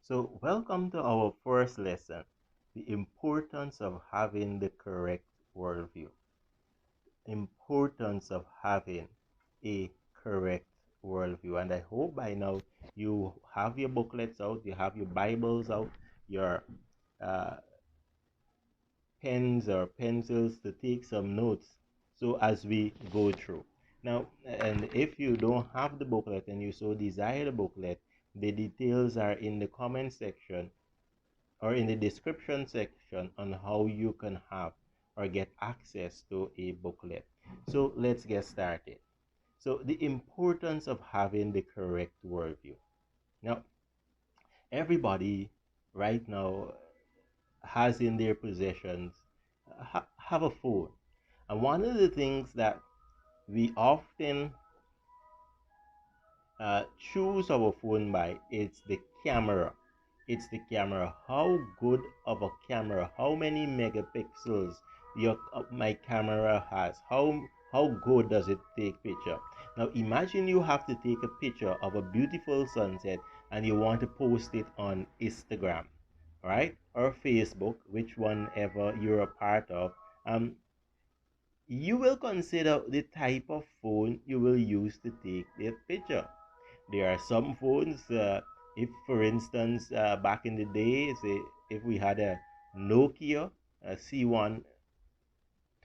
So, welcome to our first lesson, the importance of having the correct worldview. Importance of having a correct worldview. And I hope by now you have your booklets out, you have your Bibles out, your uh, pens or pencils to take some notes so as we go through. Now, and if you don't have the booklet and you so desire the booklet, the details are in the comment section or in the description section on how you can have or get access to a booklet. So let's get started. So the importance of having the correct worldview. Now, everybody right now has in their possessions have a phone. And one of the things that we often choose our phone by is the camera. It's the camera. How good of a camera? How many megapixels my camera has? How good does it take picture? Now imagine you have to take a picture of a beautiful sunset and you want to post it on Instagram, right? Or Facebook, which one ever you're a part of. You will consider the type of phone you will use to take the picture. There are some phones, if for instance, back in the day, say, if we had a Nokia C112,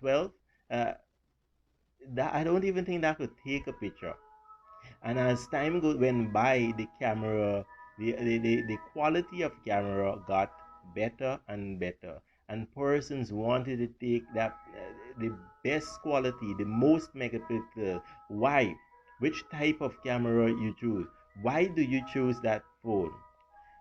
uh, that I don't even think that could take a picture. And as went by, the quality of camera got better and better. And persons wanted to take the best quality, the most megapixel. Why? Which type of camera you choose? Why do you choose that phone?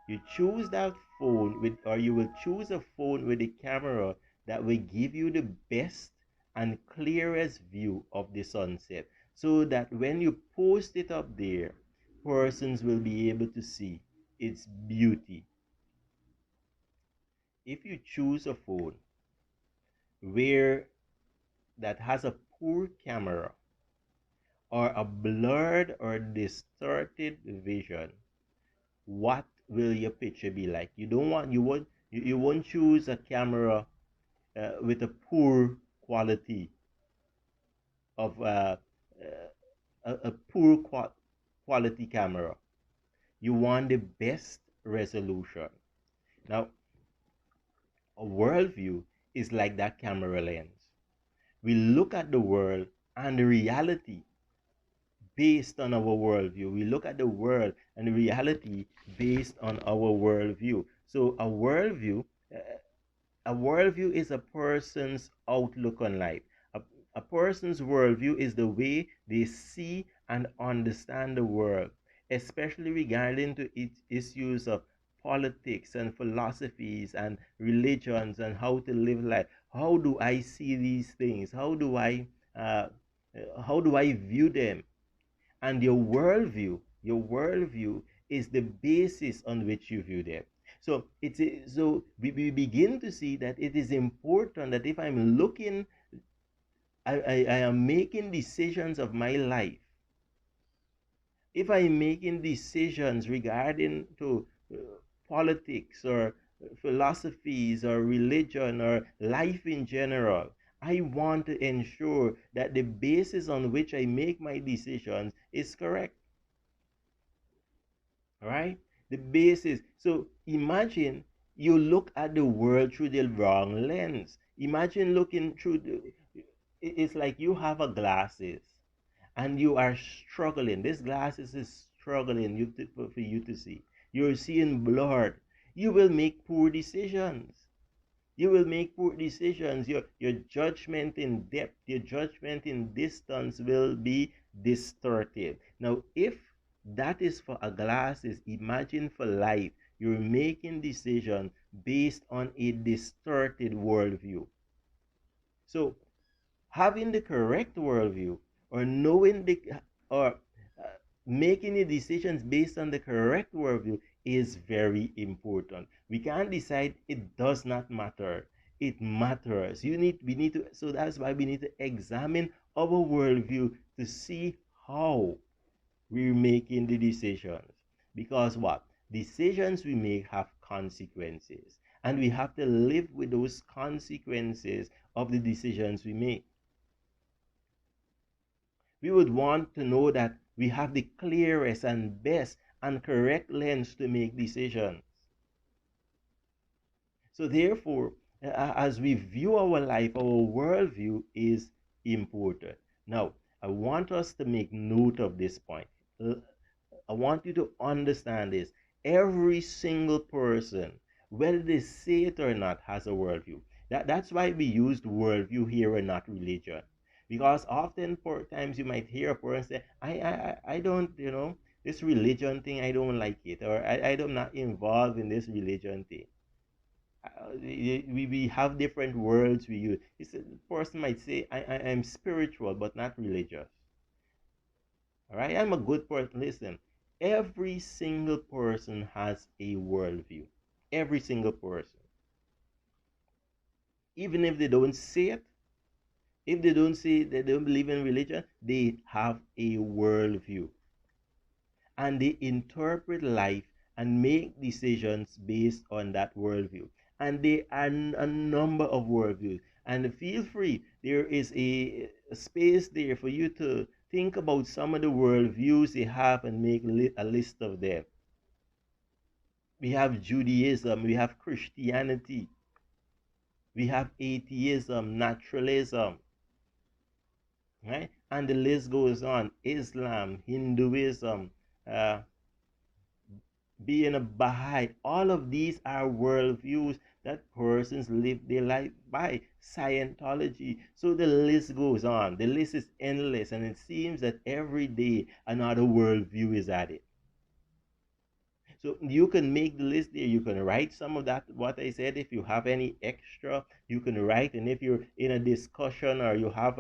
You choose that phone with, or you will choose a phone with a camera that will give you the best and clearest view of the sunset, so that when you post it up there, persons will be able to see its beauty. If you choose a phone where that has a poor camera or a blurred or distorted vision, what will your picture be like? You won't choose a camera with a poor quality of a poor quality camera. You want the best resolution. Now, a worldview is like that camera lens. We look at the world and the reality based on our worldview. We look at the world and the reality based on our worldview. So a worldview is a person's outlook on life. A, a person's worldview is the way they see and understand the world, especially regarding to its issues of politics and philosophies and religions and how to live life. How do I see these things? Uh, how do I view them? And your worldview is the basis on which you view them. So we begin to see that it is important that if I'm looking, I am making decisions of my life. If I'm making decisions regarding to politics or philosophies or religion or life in general, I want to ensure that the basis on which I make my decisions is correct. All right? The basis. So imagine you look at the world through the wrong lens. Imagine looking through it's like you have a glasses and you are struggling. This glasses is struggling for you to see. You're seeing blurred. You will make poor decisions. You will make poor decisions. Your judgment in depth, your judgment in distance will be distorted. Now, if that is for a glasses, imagine for life. You're making decisions based on a distorted worldview. So, having the correct worldview or knowing the or making the decisions based on the correct worldview is very important. We can't decide it does not matter. It matters. We need to, so that's why we need to examine our worldview to see how we're making the decisions. Because what? Decisions we make have consequences, and we have to live with those consequences of the decisions we make. We would want to know that we have the clearest and best and correct lens to make decisions. So, therefore, as we view our life, our worldview is important. Now, I want us to make note of this point. I want you to understand this. Every single person, whether they say it or not, has a worldview. That's why we used worldview here and not religion. Because often for times you might hear a person say, I don't, this religion thing, I don't like it, or I'm not involved in this religion thing. We have different words we use. The person might say, I'm spiritual, but not religious. All right, I'm a good person. Listen, every single person has a worldview. Every single person. Even if they don't say it, if they don't say they don't believe in religion, they have a worldview. And they interpret life and make decisions based on that worldview. And there are a number of worldviews. And feel free, there is a space there for you to think about some of the worldviews they have and make a list of them. We have Judaism, we have Christianity, we have atheism, naturalism, right? And the list goes on. Islam, Hinduism, uh, being a Baha'i, all of these are worldviews that persons live their life by. Scientology. So the list goes on. The list is endless, and it seems that every day another worldview is added. So you can make the list there. You can write some of that, what I said. If you have any extra, you can write. And if you're in a discussion or you have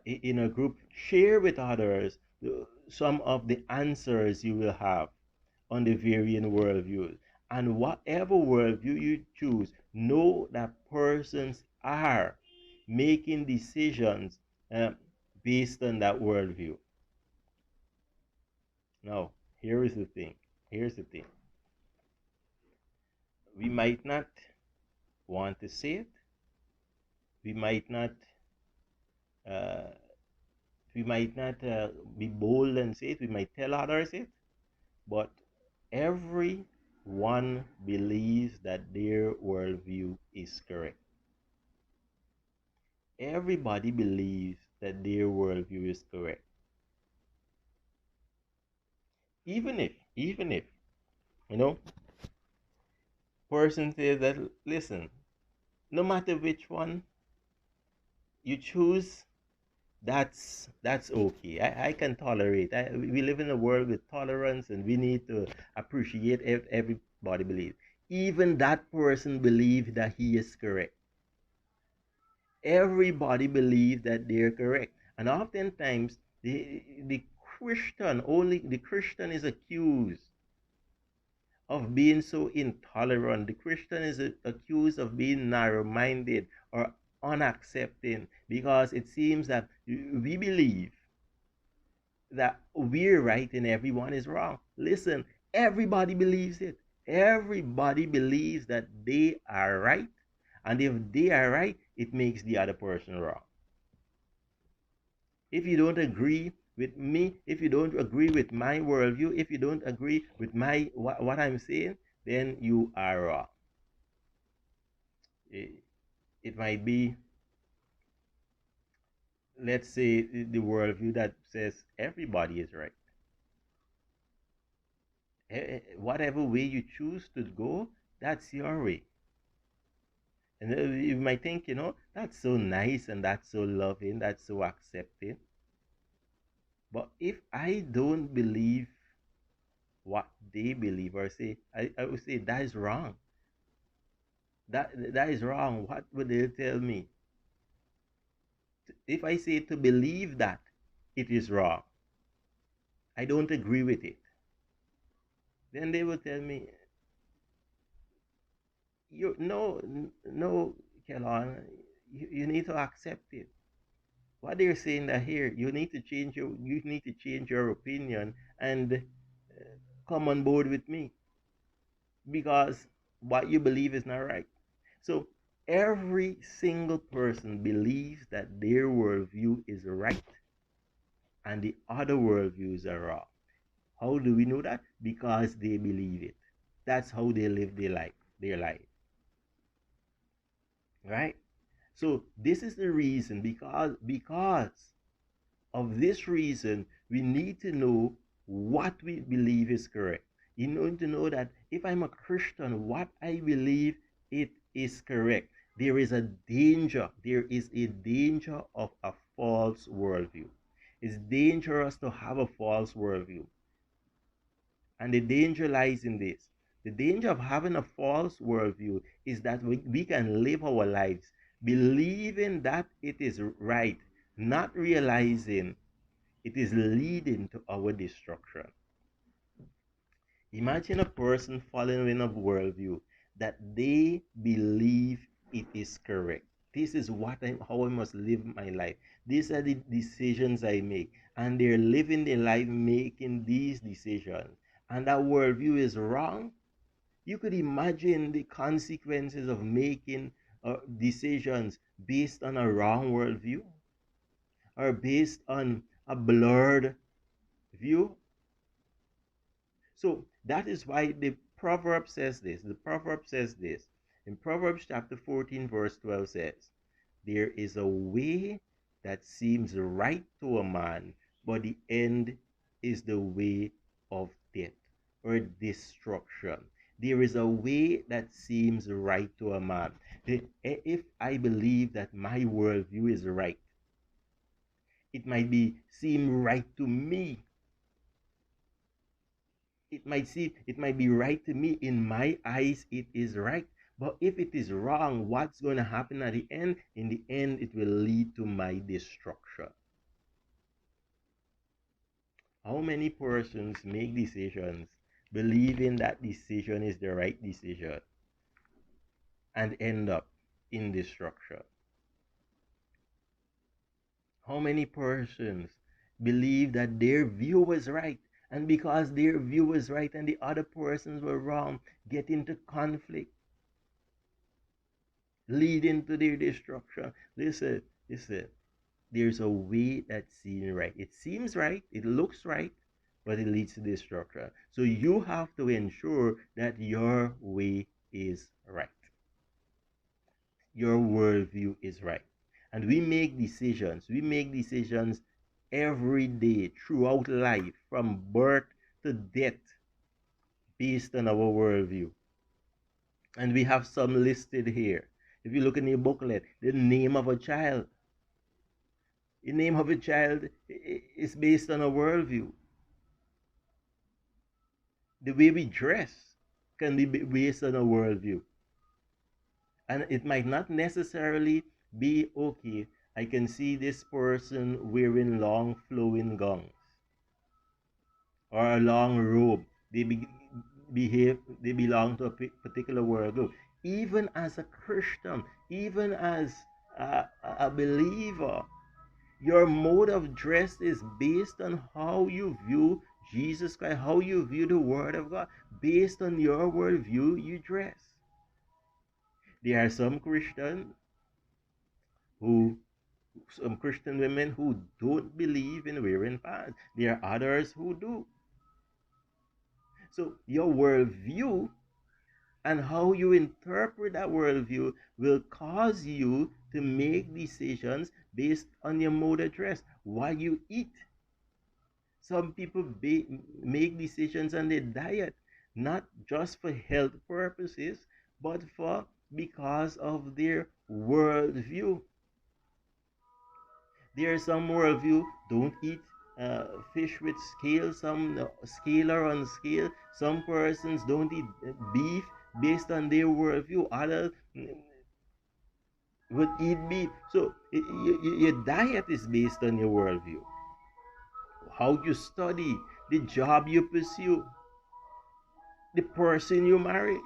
in a group, share with others some of the answers you will have on the varying worldviews. And whatever worldview you choose, know that persons are making decisions uh, based on that worldview. Now, here is the thing. Here's the thing. We might not want to say it. We might not. Uh, we might not be bold and say it. We might tell others it. But everyone believes that their worldview is correct. Everybody believes that their worldview is correct. Even if, you know, person says that, listen, no matter which one you choose, that's okay. I can tolerate. We live in a world with tolerance, and we need to appreciate everybody believes. Even that person believes that he is correct. Everybody believes that they're correct, and oftentimes the Christian is accused of being so intolerant. The Christian is accused of being narrow-minded or unaccepting, because it seems that we believe that we're right and everyone is wrong. Listen, everybody believes it. Everybody believes that they are right, and if they are right, it makes the other person wrong. If you don't agree with me, if you don't agree with my worldview, if you don't agree with what I'm saying, then you are wrong. It might be, let's say, the worldview that says everybody is right. Whatever way you choose to go, that's your way. And you might think, that's so nice and that's so loving, that's so accepting. But if I don't believe what they believe, or say, I would say that is wrong. That is wrong. What would they tell me? If I say to believe that, it is wrong, I don't agree with it, then they will tell me, you no, no, Kelon, you need to accept it. What they're saying that here, you need to change your opinion and come on board with me because what you believe is not right. So every single person believes that their worldview is right and the other worldviews are wrong. How do we know that? Because they believe it. That's how they live their life. Right? So this is the reason, because of this reason, we need to know what we believe is correct. You need to know that if I'm a Christian, what I believe it is correct. There is a danger. There is a danger of a false worldview. It's dangerous to have a false worldview. And the danger lies in this. The danger of having a false worldview is that we can live our lives believing that it is right, not realizing it is leading to our destruction. Imagine a person following a worldview that they believe it is correct. This is how I must live my life. These are the decisions I make. And they're living their life making these decisions. And that worldview is wrong. You could imagine the consequences of making decisions based on a wrong worldview or based on a blurred view. So that is why the proverb says this. The proverb says this. In Proverbs chapter 14, verse 12 says, there is a way that seems right to a man, but the end is the way of death or destruction. There is a way that seems right to a man. If I believe that my worldview is right, it might seem right to me. It might be right to me. In my eyes, it is right. But if it is wrong, what's going to happen at the end? In the end, it will lead to my destruction. How many persons make decisions believing that decision is the right decision and end up in destruction? How many persons believe that their view was right, and because their view was right and the other persons were wrong, get into conflict, leading to their destruction? Listen, there's a way that seems right. It seems right, it looks right, but it leads to destruction. So you have to ensure that your way is right. Your worldview is right. And we make decisions. We make decisions every day throughout life, from birth to death, based on our worldview. And we have some listed here. If you look in the booklet, the name of a child. The name of a child is based on a worldview. The way we dress can be based on a worldview. And it might not necessarily be okay. I can see this person wearing long flowing gowns or a long robe. They belong to a particular worldview. Even as a Christian, even as a believer, your mode of dress is based on how you view Jesus Christ, how you view the Word of God. Based on your worldview, you dress. There are some Christian women who don't believe in wearing pants. There are others who do. So your worldview and how you interpret that worldview will cause you to make decisions based on your mode of dress, what you eat. Some people make decisions on their diet, not just for health purposes, but because of their worldview. There are some worldview don't eat fish with scale. Some scale or unscale. Some persons don't eat beef based on their worldview. Others would eat beef. So your diet is based on your worldview. How you study, the job you pursue, the person you marry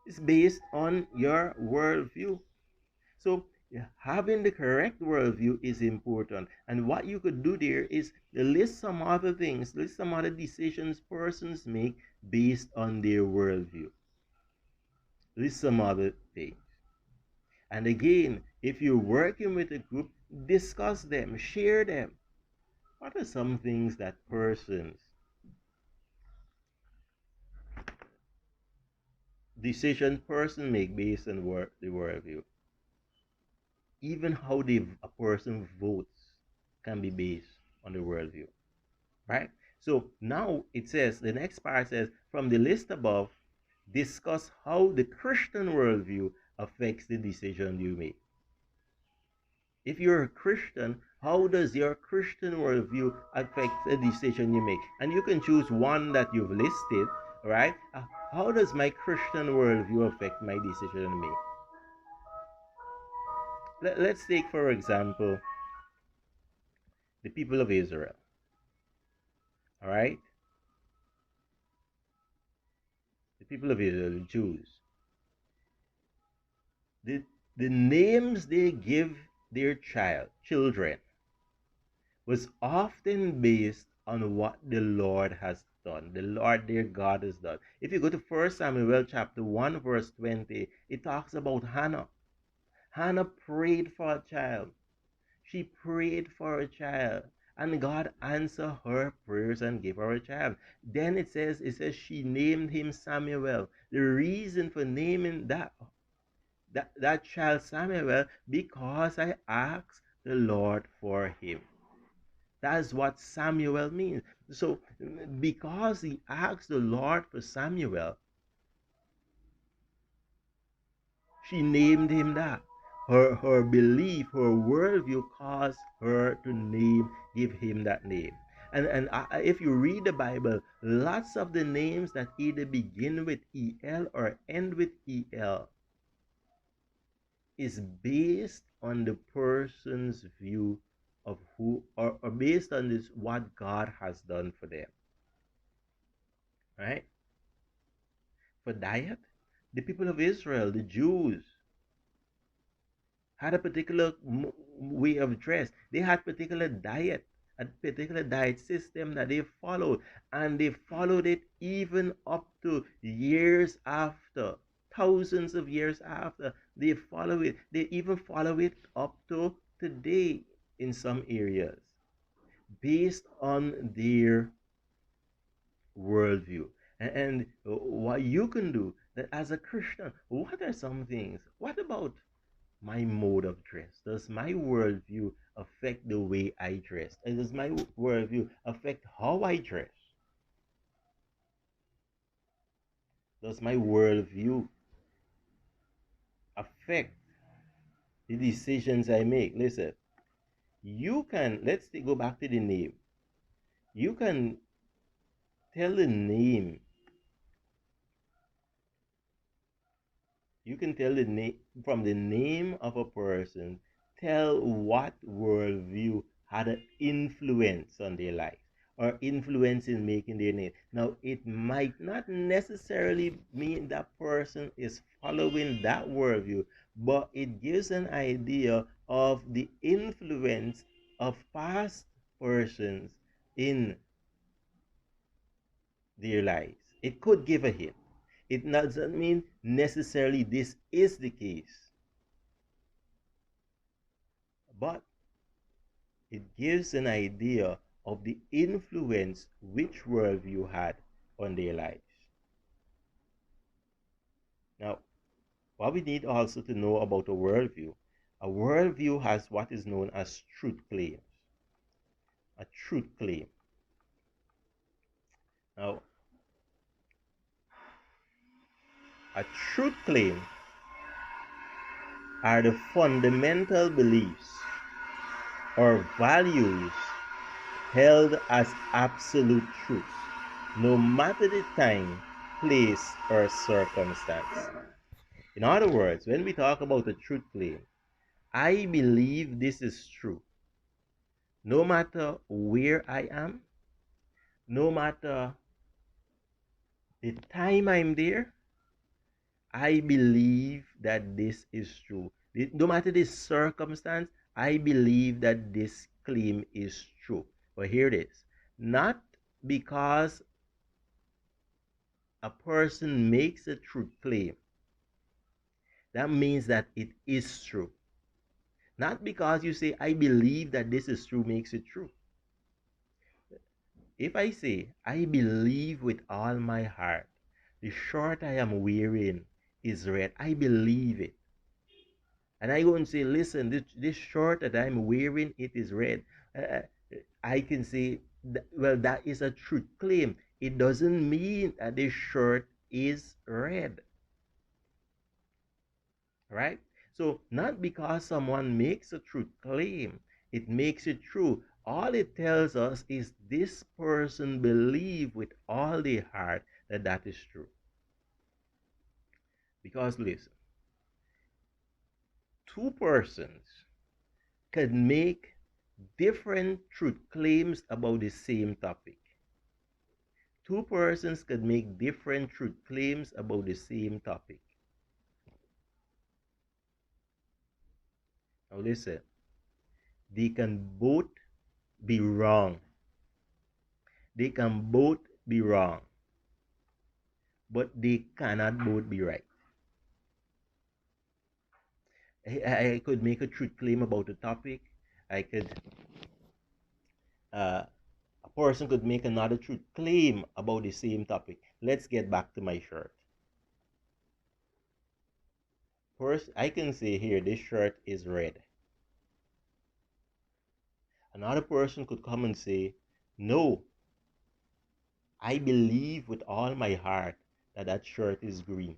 is based on your worldview. So Having the correct worldview is important. And what you could do there is list some other things, list some other decisions persons make based on their worldview. List some other things. And again, if you're working with a group, discuss them, share them. What are some things that person make based on the worldview? Even how a person votes can be based on the worldview, right? So now it says, the next part says, from the list above, discuss how the Christian worldview affects the decision you make. If you're a Christian, how does your Christian worldview affect the decision you make? And you can choose one that you've listed, right? How does my Christian worldview affect my decision to make? Let's take, for example, the people of Israel, all right? The people of Israel, the Jews. The, the names they give their children, was often based on what the Lord has done, the Lord their God has done. If you go to 1 Samuel chapter 1, verse 20, it talks about Hannah. Hannah prayed for a child. She prayed for a child. And God answered her prayers and gave her a child. Then it says she named him Samuel. The reason for naming that child Samuel, because I asked the Lord for him. That's what Samuel means. So, because he asked the Lord for Samuel, she named him that. Her belief, her worldview caused her to give him that name. And if you read the Bible, lots of the names that either begin with EL or end with EL is based on the person's view of who, or based on this what God has done for them. Right? For diet, the people of Israel, the Jews, had a particular way of dress. They had particular diet, a particular diet system that they followed, and they followed it even up to years after, thousands of years after. They follow it. They even follow it up to today in some areas, based on their worldview. And what you can do that as a Christian, what are some things? What about my mode of dress? Does my worldview affect the way I dress? And does my worldview affect how I dress? Does my worldview affect the decisions I make? Listen, let's go back to the name. You can tell the name. You can tell the name from the name of a person, tell what worldview had an influence on their life or influence in making their name. Now, it might not necessarily mean that person is following that worldview, but it gives an idea of the influence of past persons in their lives. It could give a hint. It doesn't mean necessarily this is the case, but it gives an idea of the influence which worldview had on their lives. Now, what we need also to know about a worldview has what is known as truth claims. A truth claim. Now, a truth claim are the fundamental beliefs or values held as absolute truth, no matter the time, place, or circumstance. In other words, when we talk about a truth claim, I believe this is true. No matter where I am, no matter the time I'm there, I believe that this is true. No matter the circumstance, I believe that this claim is true. But here it is. Not because a person makes a true claim, that means that it is true. Not because you say, I believe that this is true, makes it true. If I say, I believe with all my heart, the shirt I am wearing is red, I believe it. And I go and say, listen, this shirt that I'm wearing, it is red. Uh, I can say, well, that is a true claim. It doesn't mean that this shirt is red, right? So not because someone makes a true claim, it makes it true. All it tells us is this person believe with all their heart that that is true. Because listen, two persons can make different truth claims about the same topic. Two persons could make different truth claims about the same topic. Now listen, they can both be wrong. They can both be wrong, but they cannot both be right. I could make a truth claim about a topic. I could, a person could make another truth claim about the same topic. Let's get back to my shirt. First, I can say here, this shirt is red. Another person could come and say, no, I believe with all my heart that that shirt is green.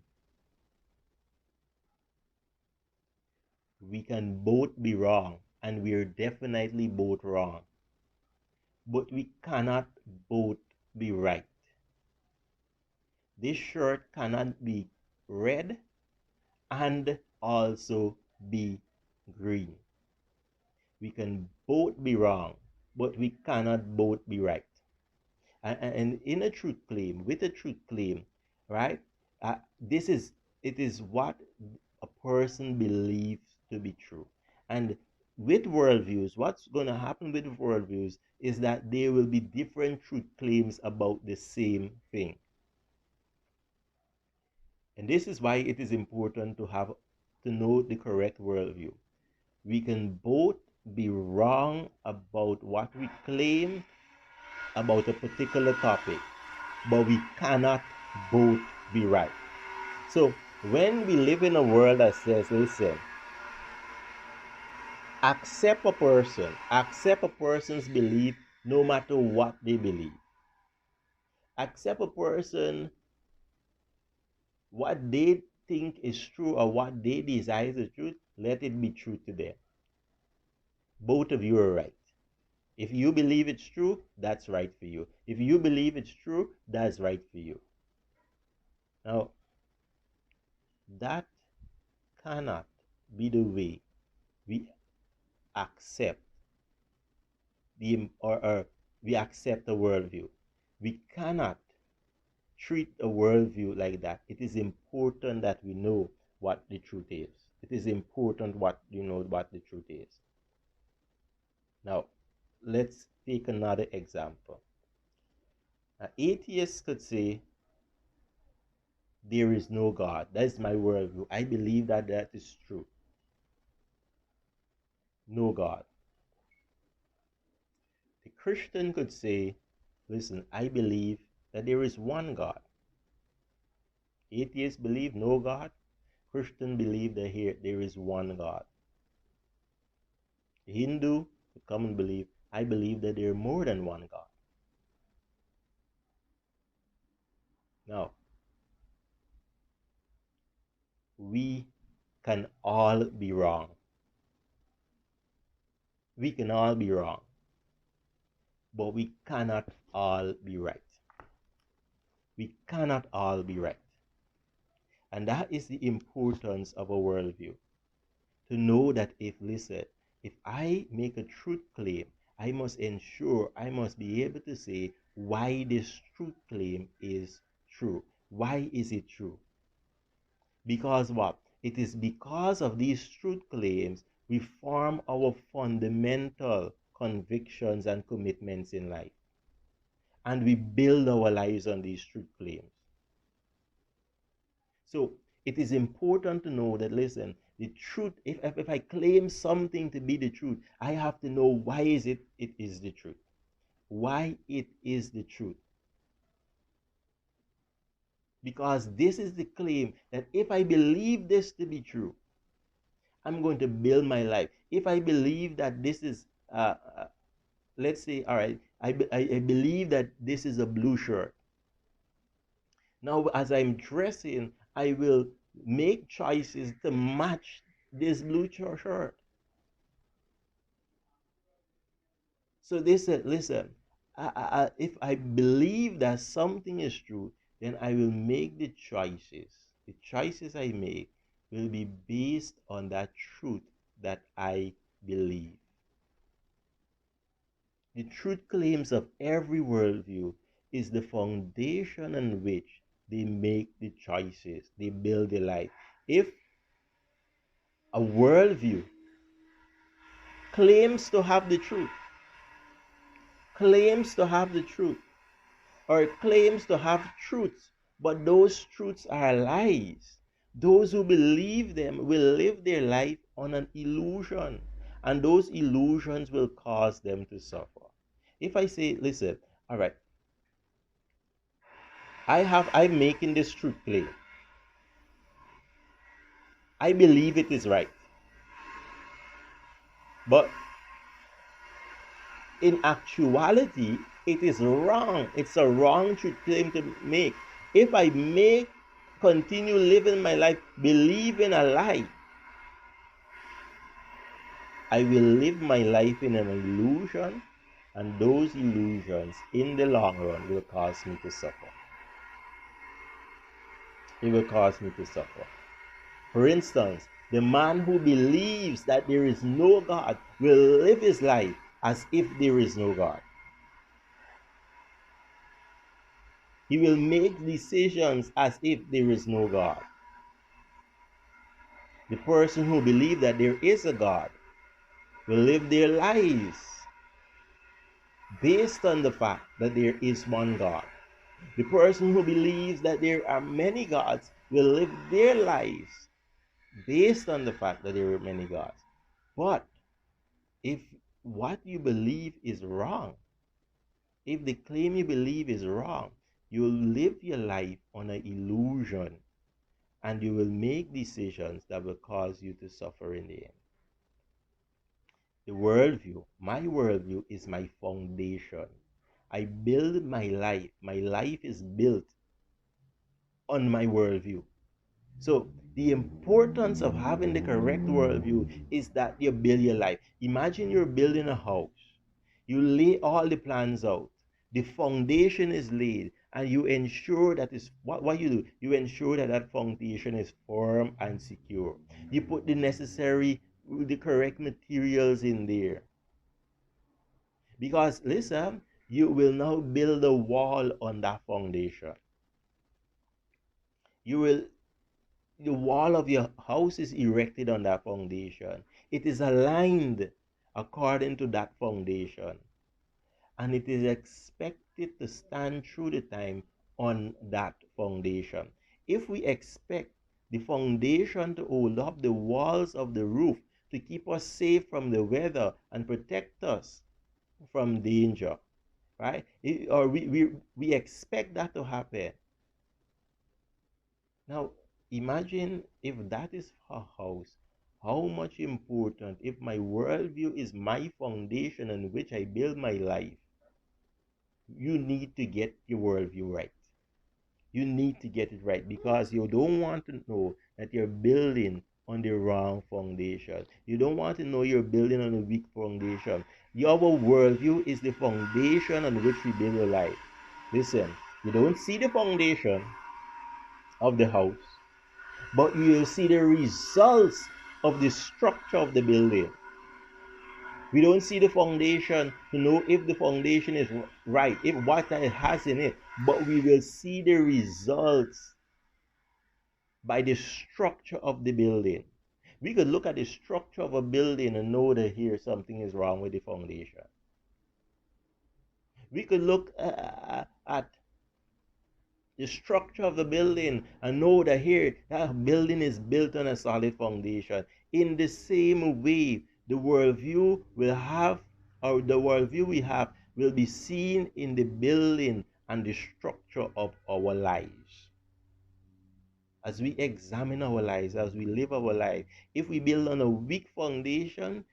We can both be wrong, and we're definitely both wrong. But we cannot both be right. This shirt cannot be red and also be green. We can both be wrong, but we cannot both be right. And in a truth claim, with a truth claim, right? This is it is what a person believes to be true. And with worldviews, what's going to happen with worldviews is that there will be different truth claims about the same thing. And this is why it is important to know the correct worldview. We can both be wrong about what we claim about a particular topic, but we cannot both be right. So when we live in a world that says, listen, accept a person's belief no matter what they believe. Accept a person, what they think is true or what they desire is the truth, let it be true to them. Both of you are right. If you believe it's true, that's right for you. If you believe it's true, that's right for you. Now, that cannot be the way we accept or we accept a worldview. We cannot treat a worldview like that. It is important that we know what the truth is. It is important what you know what the truth is. Now, let's take another example. An atheist could say, there is no God. That is my worldview. I believe that that is true. No God. The Christian could say, listen, I believe that there is one God. Atheists believe no God. Christians believe that here there is one God. The Hindu would come and believe, I believe that there are more than one God. Now, we can all be wrong. We can all be wrong, but we cannot all be right. We cannot all be right. And that is the importance of a worldview. To know that if I make a truth claim, I must ensure, I must be able to say why this truth claim is true. Why is it true? Because what? It is because of these truth claims we form our fundamental convictions and commitments in life. And we build our lives on these truth claims. So it is important to know that, listen, the truth, if I claim something to be the truth, I have to know why it is the truth. Why it is the truth. Because this is the claim that if I believe this to be true, I'm going to build my life. If I believe that this is, let's say, all right, I believe that this is a blue shirt. Now, as I'm dressing, I will make choices to match this blue shirt. So they said, listen, if I believe that something is true, then I will make the choices. The choices I make will be based on that truth that I believe. The truth claims of every worldview is the foundation on which they make the choices, they build their life. If a worldview claims to have the truth, claims to have the truth, or claims to have truths, but those truths are lies, those who believe them will live their life on an illusion, and those illusions will cause them to suffer. If I say, listen, all right, I'm making this truth claim. I believe it is right. But in actuality, it is wrong. It's a wrong truth claim to make. If I continue living my life believing a lie, I will live my life in an illusion, and those illusions in the long run will cause me to suffer. It will cause me to suffer. For instance, the man who believes that there is no God will live his life as if there is no God. He will make decisions as if there is no God. The person who believes that there is a God will live their lives based on the fact that there is one God. The person who believes that there are many gods will live their lives based on the fact that there are many gods. But if what you believe is wrong, if the claim you believe is wrong, you will live your life on an illusion, and you will make decisions that will cause you to suffer in the end. The worldview, my worldview, is my foundation. I build my life. My life is built on my worldview. So the importance of having the correct worldview is that you build your life. Imagine you're building a house. You lay all the plans out. The foundation is laid, and you ensure that is what you do. You ensure that that foundation is firm and secure. You put the correct materials in there. Because listen, you will now build a wall on that foundation. The wall of your house is erected on that foundation. It is aligned according to that foundation. And it is expected to stand through the time on that foundation. If we expect the foundation to hold up the walls of the roof to keep us safe from the weather and protect us from danger, right? Or we expect that to happen. Now, imagine if that is a house, how much important if my worldview is my foundation on which I build my life. You need to get your worldview right. You need to get it right, because you don't want to know that you're building on the wrong foundation. You don't want to know you're building on a weak foundation. Your worldview is the foundation on which we build a life. Listen, you don't see the foundation of the house, but you will see the results of the structure of the building. We don't see the foundation to know if the foundation is right, if what it has in it, but we will see the results. by the structure of the building. We could look at the structure of a building and know that here something is wrong with the foundation. We could look at the structure of the building and know that here that building is built on a solid foundation. In the same way, the worldview will have, or the worldview we have, will be seen in the building and the structure of our lives. As we examine our lives, as we live our life, if we build on a weak foundation,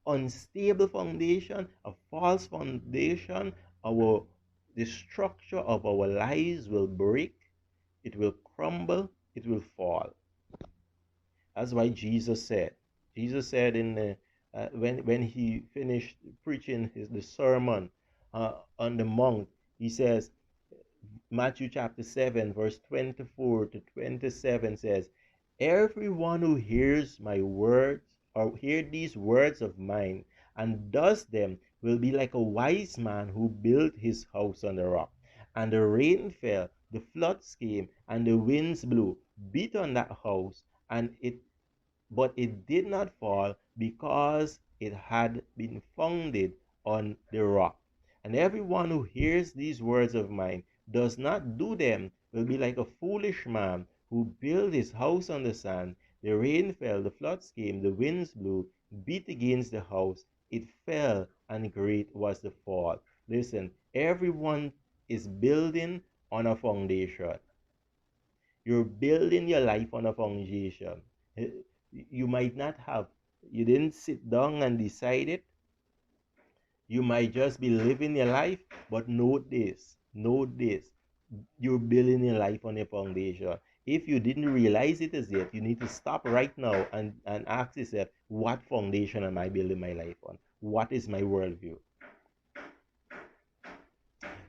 unstable foundation, a false foundation, our the structure of our lives will break, it will crumble, it will fall. That's why Jesus said in when he finished preaching the sermon on the mount, he says, Matthew chapter 7, verse 24 to 27 says, everyone who hears my words, or hear these words of mine, and does them, will be like a wise man who built his house on the rock. And the rain fell, the floods came, and the winds blew, beat on that house, but it did not fall, because it had been founded on the rock. And everyone who hears these words of mine, does not do them, will be like a foolish man who built his house on the sand. The rain fell, the floods came, the winds blew, beat against the house. It fell, and great was the fall. Listen, everyone is building on a foundation. You're building your life on a foundation. You might not have, you didn't sit down and decide it. You might just be living your life, but note this, you're building your life on a foundation. If you didn't realize it as yet, you need to stop right now and ask yourself, what foundation am I building my life on? What is my worldview?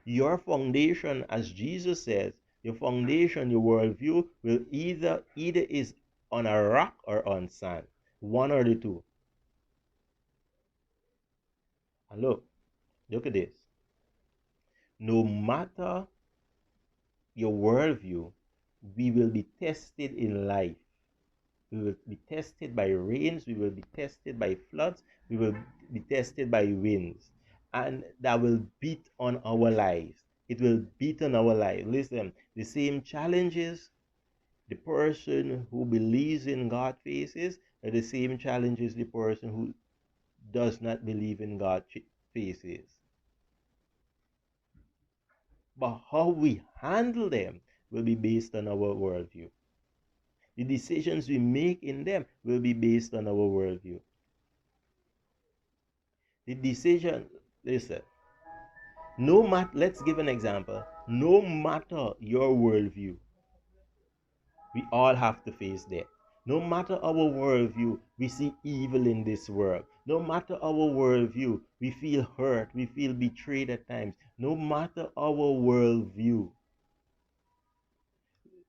Your foundation, as Jesus says, your foundation, your worldview will either is on a rock or on sand. One or the two. And look at this. No matter your worldview, we will be tested in life. We will be tested by rains, we will be tested by floods, we will be tested by winds. And that will beat on our lives. It will beat on our lives. Listen, the same challenges the person who believes in God faces are the same challenges the person who does not believe in God faces. But how we handle them will be based on our worldview. The decisions we make in them will be based on our worldview. The decision, listen, no matter, let's give an example. No matter your worldview, we all have to face death. No matter our worldview, we see evil in this world. No matter our worldview, we feel hurt, we feel betrayed at times. No matter our worldview,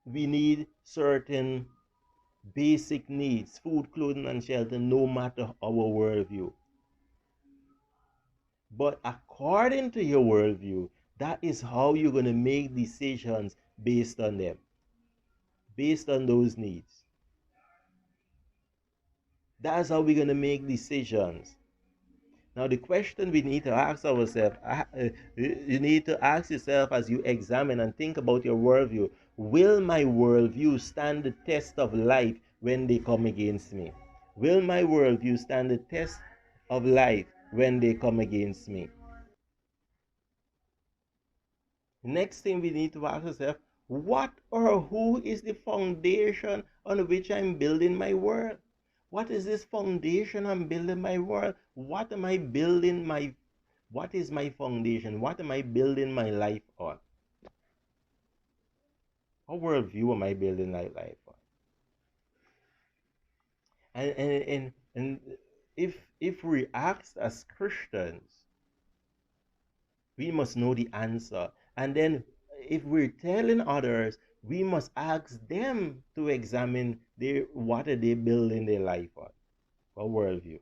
we need certain basic needs, food, clothing, and shelter, no matter our worldview. But according to your worldview, that is how you're going to make decisions based on them, based on those needs. That's how we're going to make decisions. Now, the question we need to ask ourselves, you need to ask yourself as you examine and think about your worldview, will my worldview stand the test of life when they come against me? Will my worldview stand the test of life when they come against me? Next thing we need to ask ourselves, what or who is the foundation on which I'm building my world? What is this foundation I'm building my world? What is my foundation? What am I building my life on? What worldview am I building my life on? And if we ask as Christians, we must know the answer. And then if we're telling others, we must ask them to examine what are they building their life on, what worldview.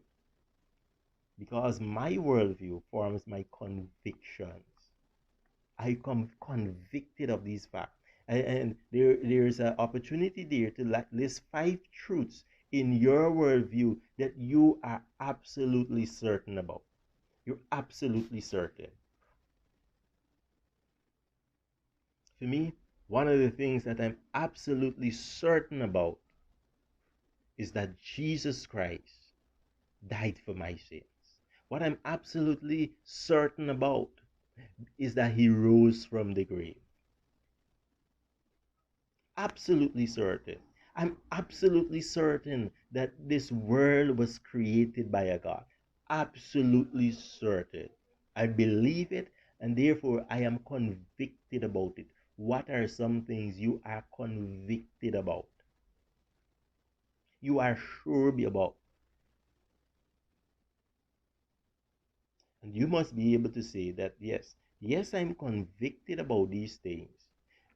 Because my worldview forms my convictions. I come convicted of these facts. And there's an opportunity there to list 5 truths in your worldview that you are absolutely certain about. You're absolutely certain. For me, one of the things that I'm absolutely certain about is that Jesus Christ died for my sins. What I'm absolutely certain about is that he rose from the grave. Absolutely certain. I'm absolutely certain that this world was created by a God. Absolutely certain. I believe it, and therefore I am convicted about it. What are some things you are convicted about? You are sure about? And you must be able to say that, yes, I'm convicted about these things.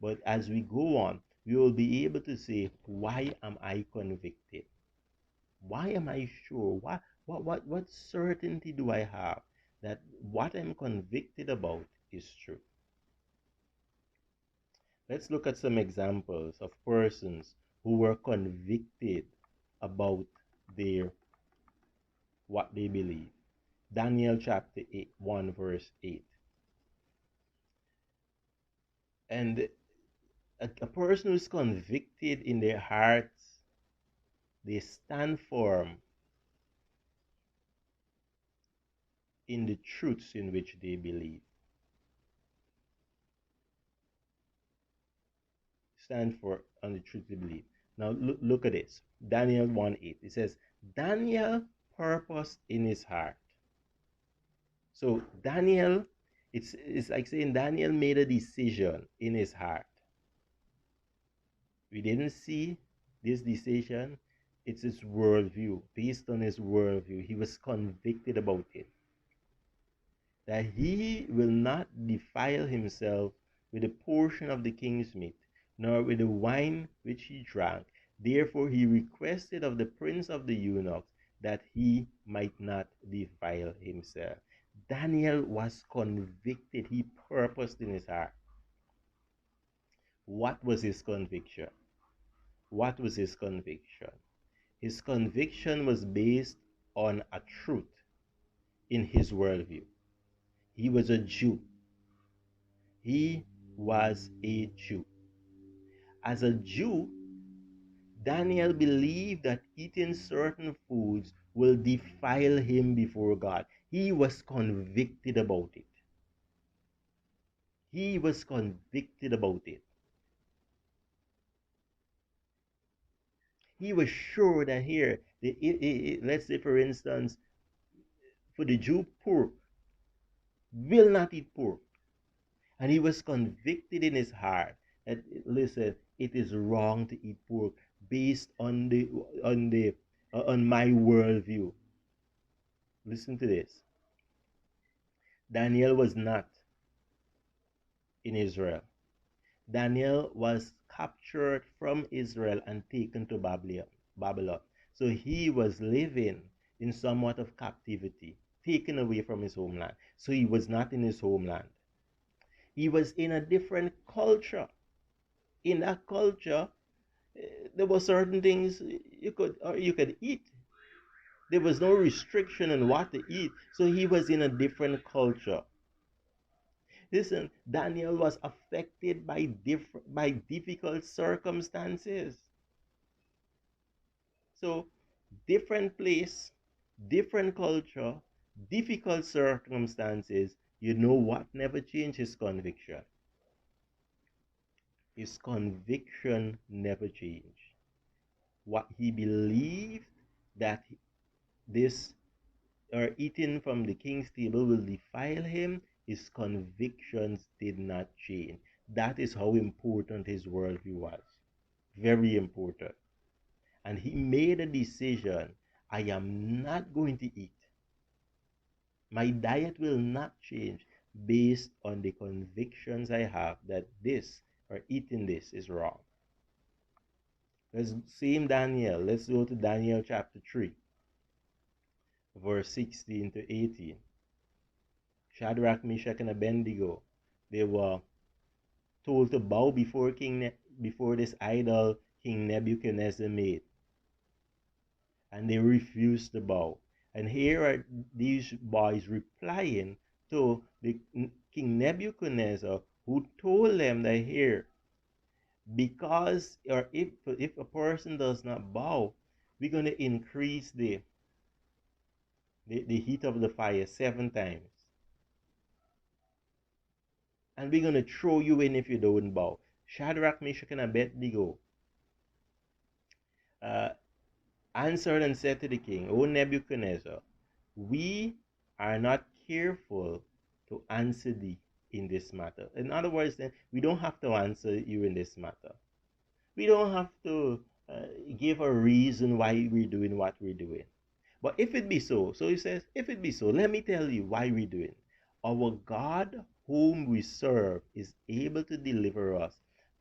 But as we go on, we will be able to say, why am I convicted? Why am I sure? What certainty do I have that what I'm convicted about is true? Let's look at some examples of persons who were convicted about their what they believe. Daniel chapter 8, 1 verse 8. And a person who is convicted in their hearts, they stand firm in the truths in which they believe. Stand for on the truth they believe. Now look at this. Daniel 1:8. It says, Daniel purposed in his heart. So Daniel, it's like saying Daniel made a decision in his heart. We didn't see this decision. It's his worldview. Based on his worldview, he was convicted about it, that he will not defile himself with a portion of the king's meat, nor with the wine which he drank. Therefore he requested of the prince of the eunuchs that he might not defile himself. Daniel was convicted. He purposed in his heart. What was his conviction? What was his conviction? His conviction was based on a truth in his worldview. He was a Jew. He was a Jew. As a Jew, Daniel believed that eating certain foods will defile him before God. He was convicted about it. He was convicted about it. He was sure that here, let's say for instance, for the Jew, pork will not eat pork. And he was convicted in his heart that, listen, it is wrong to eat pork based on my worldview. Listen to this. Daniel was not in Israel. Daniel was captured from Israel and taken to Babylon. So he was living in somewhat of captivity, taken away from his homeland. So he was not in his homeland. He was in a different culture. In that culture, there were certain things you could eat. There was no restriction on what to eat. So he was in a different culture. Listen, Daniel was affected by difficult circumstances. So different place, different culture, difficult circumstances. You know what never changed? His conviction. His conviction never changed. What he believed, that this or eating from the king's table will defile him, his convictions did not change. That is how important his worldview was. Very important. And he made a decision: I am not going to eat. My diet will not change based on the convictions I have that this or eating this is wrong. Let's see in Daniel. Let's go to Daniel chapter 3, verse 16 to 18. Shadrach, Meshach, and Abednego, they were told to bow before before this idol King Nebuchadnezzar made, and they refused to bow. And here are these boys replying to the King Nebuchadnezzar, who told them that here, because or if a person does not bow, we're going to increase the heat of the fire 7 times, and we're going to throw you in if you don't bow. Shadrach, Meshach, and Abednego uh, answered and said to the king, O Nebuchadnezzar, we are not careful to answer thee in this matter. In other words, then, we don't have to answer you in this matter. We don't have to give a reason why we're doing what we're doing. But if it be so, so he says, if it be so, let me tell you why we're doing. Our God, whom we serve, is able to deliver us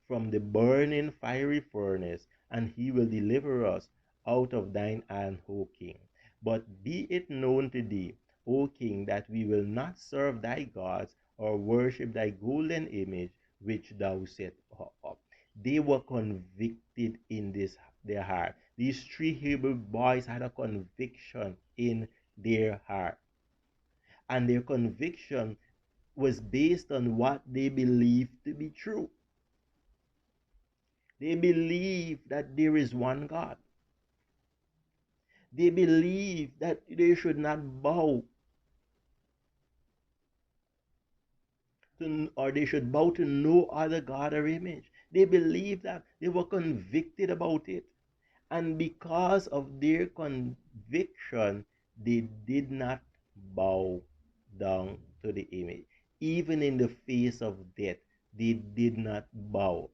from the burning fiery furnace, and he will deliver us out of thine hand, O king. But be it known to thee, O king, that we will not serve thy gods or worship thy golden image which thou set up. They were convicted in their heart. These three Hebrew boys had a conviction in their heart. And their conviction was based on what they believed to be true. They believe that there is one God. They believe that they should not bow to, or they should bow to no other God or image. They believe that. They were convicted about it. And because of their conviction, they did not bow down to the image. Even in the face of death, they did not bow.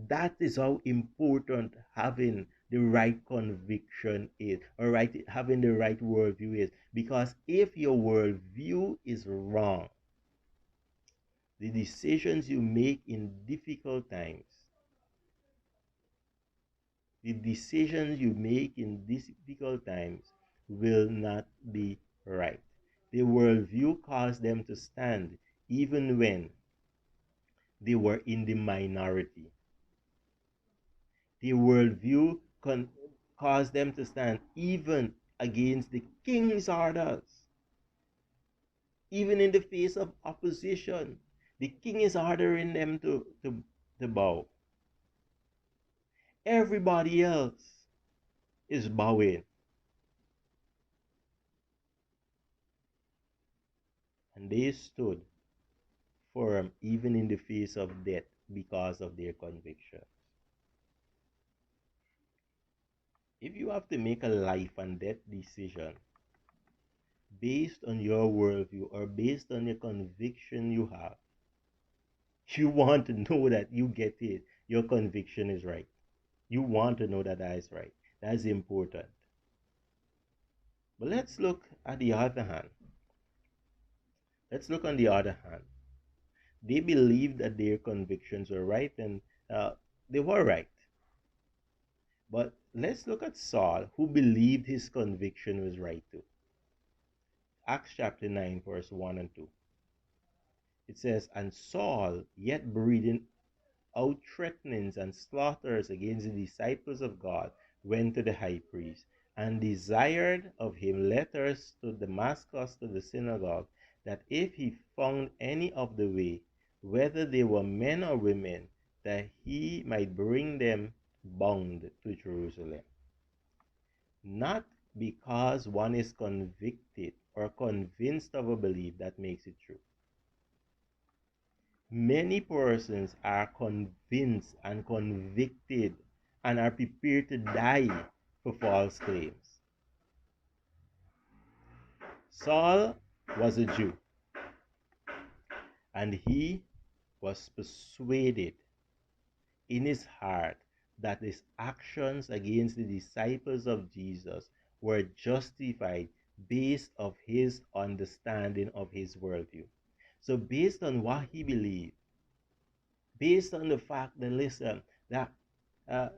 That is how important having the right conviction is, or having the right worldview is. Because if your worldview is wrong, the decisions you make in difficult times, the decisions you make in these difficult times will not be right. The worldview caused them to stand even when they were in the minority. The worldview caused them to stand even against the king's orders. Even in the face of opposition, the king is ordering them to bow. Everybody else is bowing. And they stood firm even in the face of death because of their convictions. If you have to make a life and death decision based on your worldview or based on your conviction you have, you want to know that you get it. Your conviction is right. You want to know that that is right. That's important. But let's look at the other hand. Let's look on the other hand. They believed that their convictions were right, and they were right. But let's look at Saul, who believed his conviction was right too. Acts chapter 9, verse 1 and 2. It says, And Saul, yet breathing out threatenings and slaughters against the disciples of God, went to the high priest, and desired of him letters to Damascus to the synagogue, that if he found any of the way, whether they were men or women, that he might bring them bound to Jerusalem. Not because one is convicted or convinced of a belief that makes it true. Many persons are convinced and convicted and are prepared to die for false claims. Saul was a Jew, and he was persuaded in his heart that his actions against the disciples of Jesus were justified based of his understanding of his worldview. So based on what he believed, based on the fact that, listen, that uh,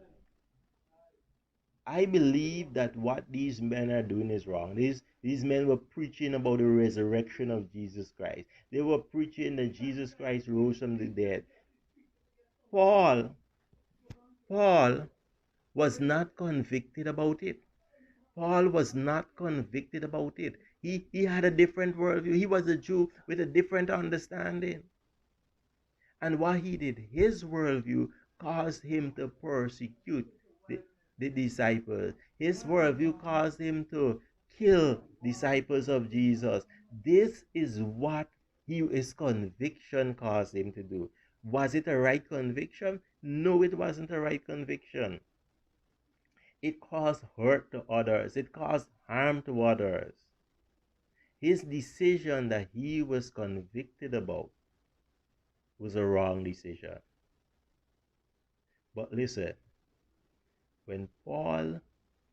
I believe that what these men are doing is wrong. These men were preaching about the resurrection of Jesus Christ. They were preaching that Jesus Christ rose from the dead. Paul, Paul was not convicted about it. Paul was not convicted about it. He had a different worldview. He was a Jew with a different understanding. And what he did, his worldview caused him to persecute the, the disciples. His worldview caused him to kill disciples of Jesus. This is what his conviction caused him to do. Was it a right conviction? No, it wasn't a right conviction. It caused hurt to others. It caused harm to others. His decision that he was convicted about was a wrong decision. But listen, when Paul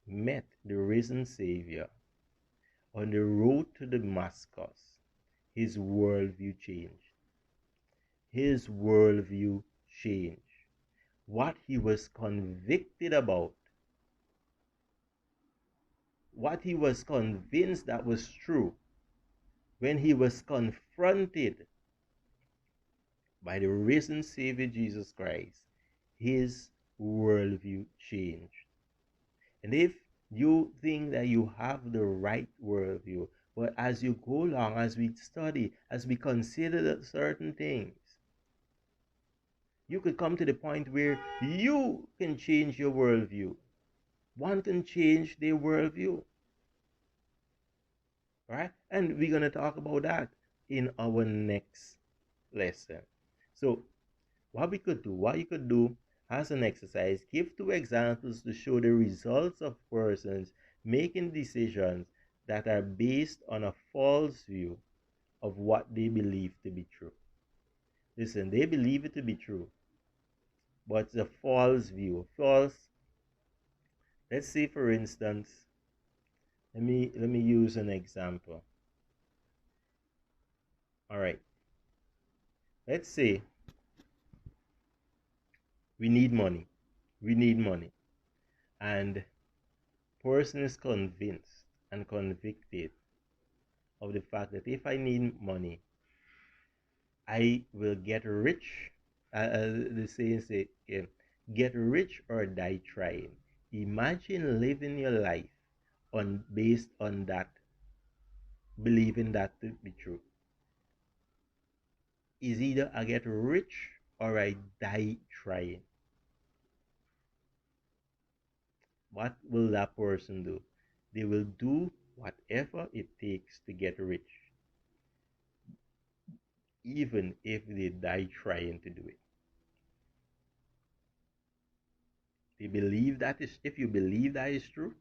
met the risen Savior on the road to Damascus, his worldview changed. His worldview changed. What he was convicted about, what he was convinced that was true, when he was confronted by the risen Savior Jesus Christ, his worldview changed. And if you think that you have the right worldview, but as you go along, as we study, as we consider certain things, you could come to the point where you can change your worldview. One can change their worldview. Right? And we're going to talk about that in our next lesson. So, what you could do as an exercise, give 2 examples to show the results of persons making decisions that are based on a false view of what they believe to be true. Listen, they believe it to be true, but it's a false view. False. Let's say, for instance, let me use an example. All right. Let's say we need money. We need money. And person is convinced and convicted of the fact that if I need money, I will get rich. The saying say, get rich or die trying. Imagine living your life based on that, believing that to be true. Is either I get rich or I die trying. What will that person do? They will do whatever it takes to get rich, even if they die trying to do it. They believe that is, if you believe that is true,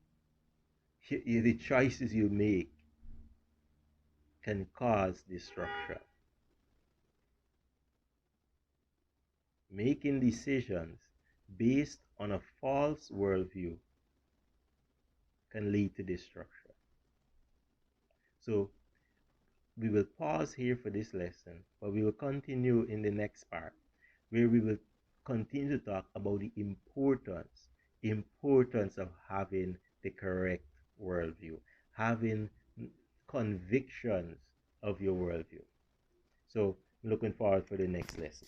the choices you make can cause destruction. Making decisions based on a false worldview can lead to destruction. So we will pause here for this lesson, but we will continue in the next part, where we will continue to talk about the importance of having the correct worldview, having convictions of your worldview. So I'm looking forward for the next lesson.